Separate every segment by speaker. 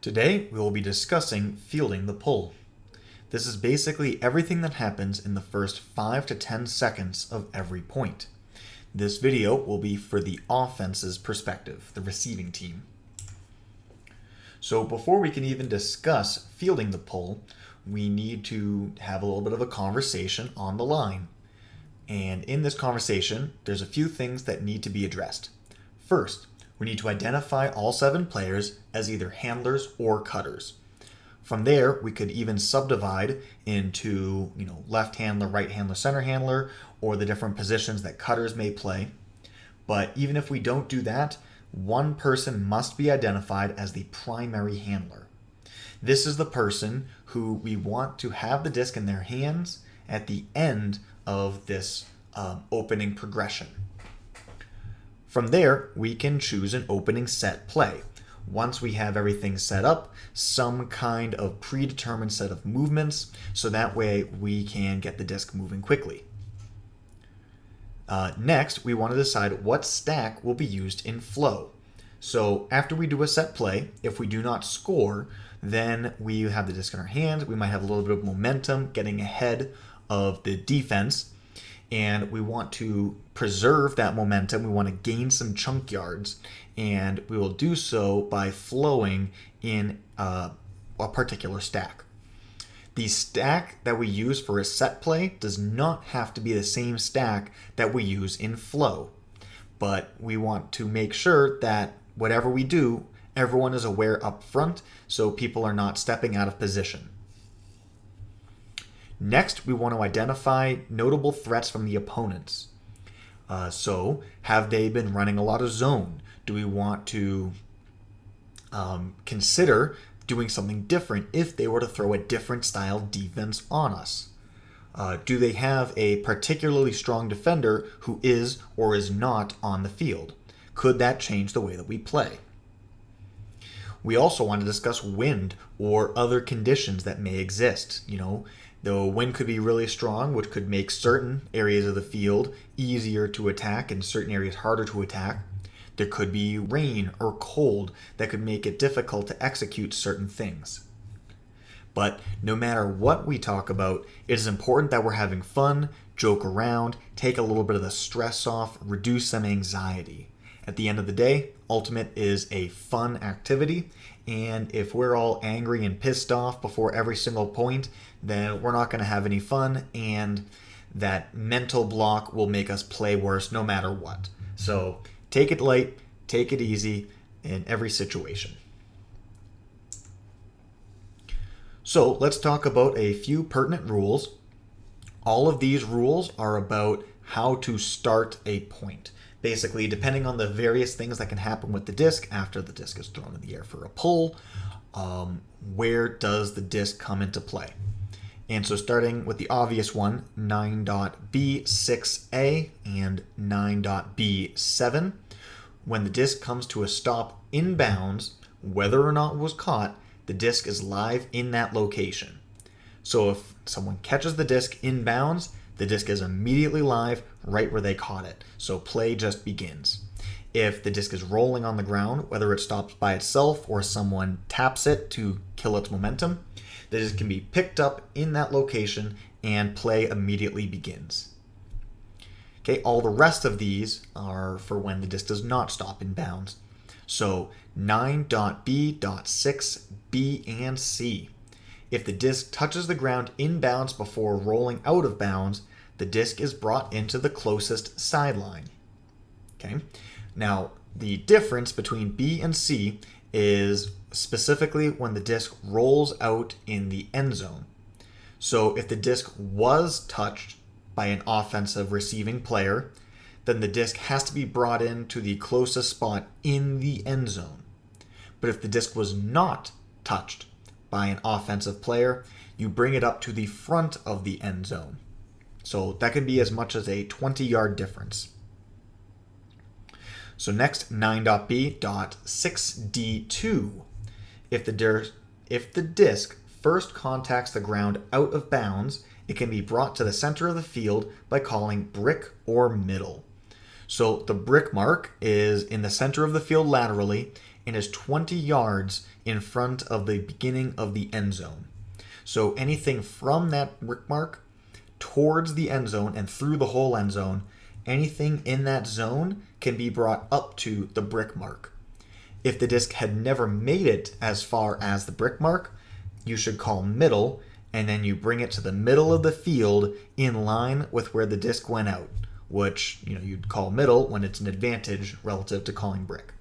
Speaker 1: Today, we will be discussing fielding the pull. This is basically everything that happens in the first 5 to 10 seconds of every point. This video will be for the offense's perspective, the receiving team. So before we can even discuss fielding the pull, we need to have a little bit of a conversation on the line. And in this conversation, there's a few things that need to be addressed. First, we need to identify all 7 players as either handlers or cutters. From there, we could even subdivide into, left handler, right handler, center handler, or the different positions that cutters may play. But even if we don't do that, one person must be identified as the primary handler. This is the person who we want to have the disc in their hands at the end of this opening progression. From there, we can choose an opening set play. Once we have everything set up, some kind of predetermined set of movements, so that way we can get the disc moving quickly. Next, we want to decide what stack will be used in flow. So after we do a set play, if we do not score, then we have the disc in our hand. We might have a little bit of momentum getting ahead of the defense, and we want to preserve that momentum. We want to gain some chunk yards, and we will do so by flowing in a particular stack. The stack that we use for a set play does not have to be the same stack that we use in flow, but we want to make sure that whatever we do, everyone is aware up front so people are not stepping out of position. Next, we want to identify notable threats from the opponents. So, have they been running a lot of zone? Do we want to consider doing something different if they were to throw a different style defense on us? Do they have a particularly strong defender who is or is not on the field? Could that change the way that we play? We also want to discuss wind or other conditions that may exist. The wind could be really strong, which could make certain areas of the field easier to attack and certain areas harder to attack. There could be rain or cold that could make it difficult to execute certain things. But no matter what we talk about, it is important that we're having fun, joke around, take a little bit of the stress off, reduce some anxiety. At the end of the day, Ultimate is a fun activity, and if we're all angry and pissed off before every single point, then we're not going to have any fun, and that mental block will make us play worse no matter what. So take it light, take it easy in every situation. So let's talk about a few pertinent rules. All of these rules are about how to start a point. Basically, depending on the various things that can happen with the disc after the disc is thrown in the air for a pull, where does the disc come into play? And so starting with the obvious one, 9.B6A and 9.B7, when the disc comes to a stop inbounds, whether or not it was caught, the disc is live in that location. So if someone catches the disc inbounds, the disc is immediately live right where they caught it. So play just begins. If the disc is rolling on the ground, whether it stops by itself or someone taps it to kill its momentum, the disc can be picked up in that location and play immediately begins. Okay, all the rest of these are for when the disc does not stop in bounds. So 9.B.6, B, and C. If the disc touches the ground in bounds before rolling out of bounds, the disc is brought into the closest sideline. Okay. Now, the difference between B and C is specifically when the disc rolls out in the end zone. So if the disc was touched by an offensive receiving player, then the disc has to be brought into the closest spot in the end zone. But if the disc was not touched by an offensive player, you bring it up to the front of the end zone. So that could be as much as a 20-yard difference. So next, 9.B.6D2. If the disc first contacts the ground out of bounds, it can be brought to the center of the field by calling brick or middle. So the brick mark is in the center of the field laterally, and is 20 yards in front of the beginning of the end zone. So anything from that brick mark towards the end zone and through the whole end zone, anything in that zone can be brought up to the brick mark. If the disc had never made it as far as the brick mark, you should call middle, and then you bring it to the middle of the field in line with where the disc went out, which you'd call middle when it's an advantage relative to calling brick.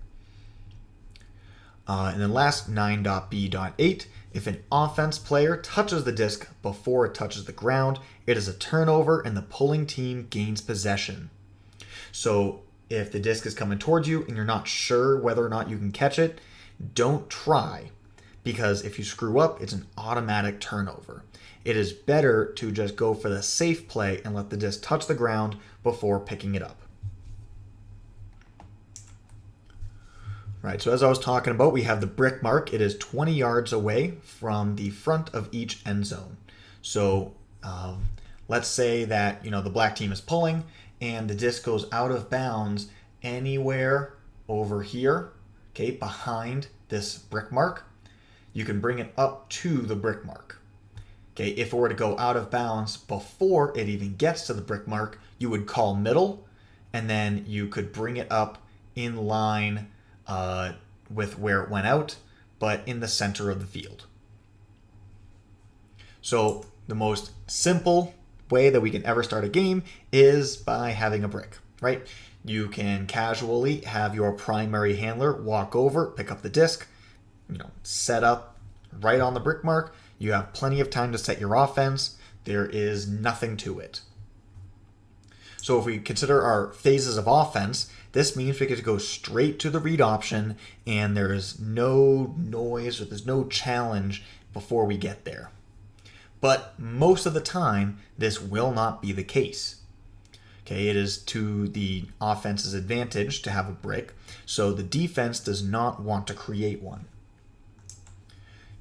Speaker 1: And then last, 9.b.8, if an offense player touches the disc before it touches the ground, it is a turnover and the pulling team gains possession. So if the disc is coming towards you and you're not sure whether or not you can catch it, don't try, because if you screw up, it's an automatic turnover. It is better to just go for the safe play and let the disc touch the ground before picking it up. Right, so as I was talking about, we have the brick mark. It is 20 yards away from the front of each end zone. So let's say that the black team is pulling and the disc goes out of bounds anywhere over here, okay, behind this brick mark. You can bring it up to the brick mark. Okay, if it were to go out of bounds before it even gets to the brick mark, you would call middle, and then you could bring it up in line with where it went out, but in the center of the field. So the most simple way that we can ever start a game is by having a brick, right? You can casually have your primary handler walk over, pick up the disc, set up right on the brick mark. You have plenty of time to set your offense. There is nothing to it. So if we consider our phases of offense, this means we get to go straight to the read option and there is no noise or there's no challenge before we get there. But most of the time, this will not be the case. Okay, it is to the offense's advantage to have a brick, so the defense does not want to create one.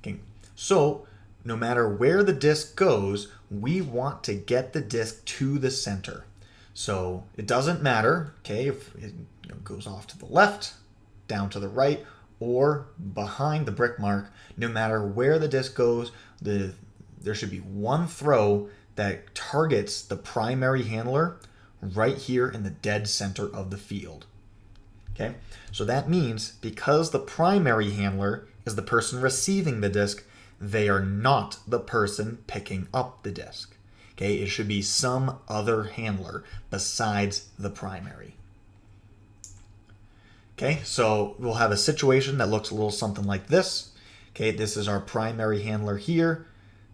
Speaker 1: Okay, so no matter where the disc goes, we want to get the disc to the center. So it doesn't matter, okay, if it goes off to the left, down to the right, or behind the brick mark. No matter where the disc goes, there should be one throw that targets the primary handler right here in the dead center of the field. Okay, so that means because the primary handler is the person receiving the disc, they are not the person picking up the disc. Okay, it should be some other handler besides the primary. Okay, so we'll have a situation that looks a little something like this. Okay, this is our primary handler here.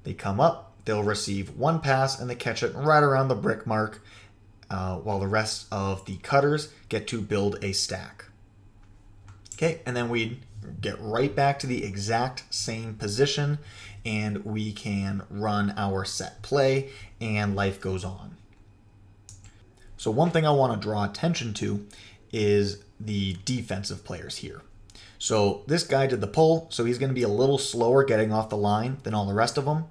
Speaker 1: They come up, they'll receive one pass, and they catch it right around the brick mark, while the rest of the cutters get to build a stack. Okay, and then we get right back to the exact same position, and we can run our set play, and life goes on. So one thing I want to draw attention to is the defensive players here. So this guy did the pull, so he's going to be a little slower getting off the line than all the rest of them.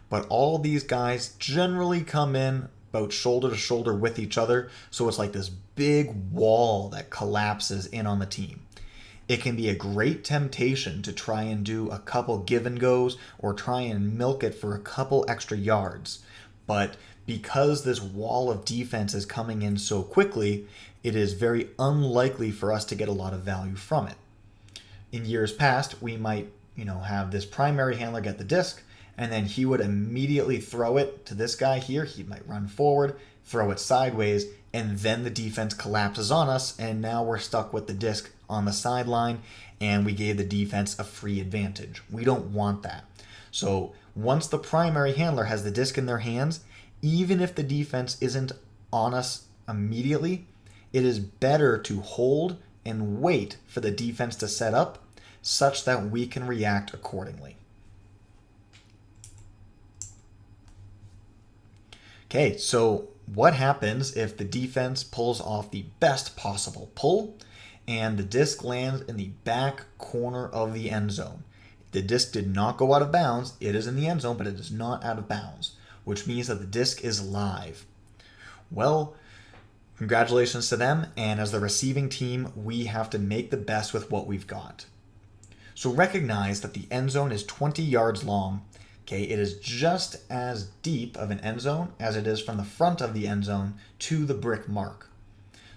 Speaker 1: But all these guys generally come in about shoulder to shoulder with each other, so it's like this big wall that collapses in on the team. It can be a great temptation to try and do a couple give and goes or try and milk it for a couple extra yards. But because this wall of defense is coming in so quickly, it is very unlikely for us to get a lot of value from it. In years past, we might, have this primary handler get the disc, and then he would immediately throw it to this guy here. He might run forward, throw it sideways, and then the defense collapses on us, and now we're stuck with the disc on the sideline, and we gave the defense a free advantage. We don't want that. So once the primary handler has the disc in their hands, even if the defense isn't on us immediately, it is better to hold and wait for the defense to set up such that we can react accordingly. Okay, so what happens if the defense pulls off the best possible pull and the disc lands in the back corner of the end zone? The disc did not go out of bounds. It is in the end zone, but it is not out of bounds, which means that the disc is live. Well, congratulations to them, and as the receiving team, we have to make the best with what we've got. So recognize that the end zone is 20 yards long. Okay, it is just as deep of an end zone as it is from the front of the end zone to the brick mark.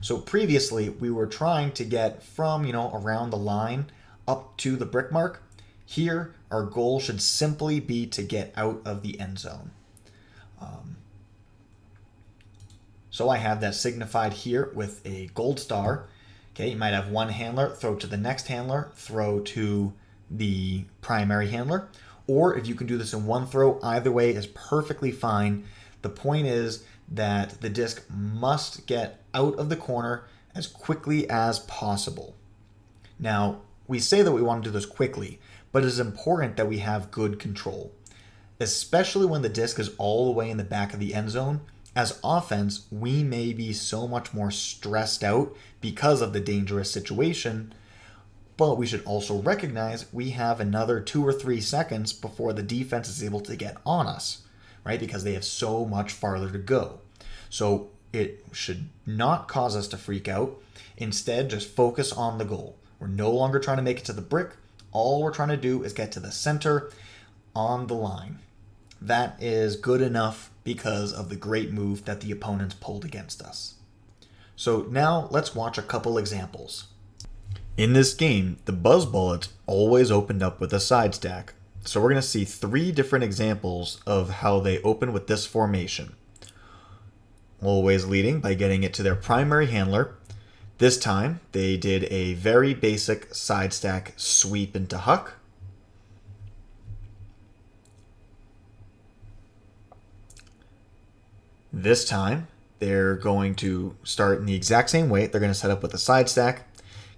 Speaker 1: So previously we were trying to get from, around the line up to the brick mark. Here, our goal should simply be to get out of the end zone. So I have that signified here with a gold star. Okay, you might have one handler, throw to the next handler, throw to the primary handler. Or if you can do this in one throw, either way is perfectly fine. The point is that the disc must get out of the corner as quickly as possible. Now, we say that we want to do this quickly, but it is important that we have good control, especially when the disc is all the way in the back of the end zone. As offense, we may be so much more stressed out because of the dangerous situation, but we should also recognize we have another 2 or 3 seconds before the defense is able to get on us, right? Because they have so much farther to go. So it should not cause us to freak out. Instead, just focus on the goal. We're no longer trying to make it to the brick. All we're trying to do is get to the center on the line. That is good enough because of the great move that the opponents pulled against us. So now let's watch a couple examples. In this game, the Buzz Bullets always opened up with a side stack. So we're going to see 3 different examples of how they open with this formation. Always leading by getting it to their primary handler. This time, they did a very basic side stack sweep into Huck. This time, they're going to start in the exact same way. They're going to set up with a side stack,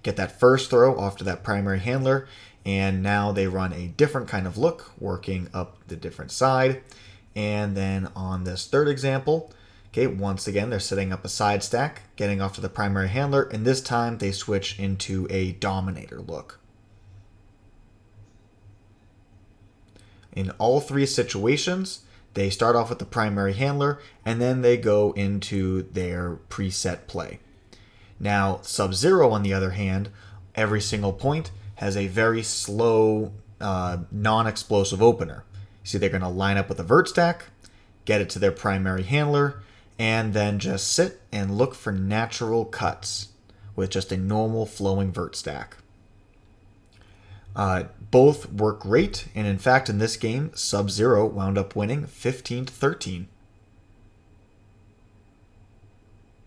Speaker 1: get that first throw off to that primary handler, and now they run a different kind of look, working up the different side. And then on this third example, okay, once again, they're setting up a side stack, getting off to the primary handler, and this time they switch into a dominator look. In all 3 situations, they start off with the primary handler, and then they go into their preset play. Now, Sub-Zero, on the other hand, every single point has a very slow, non-explosive opener. See, they're going to line up with a vert stack, get it to their primary handler, and then just sit and look for natural cuts with just a normal flowing vert stack. Both work great, and in fact, in this game, Sub-Zero wound up winning 15-13.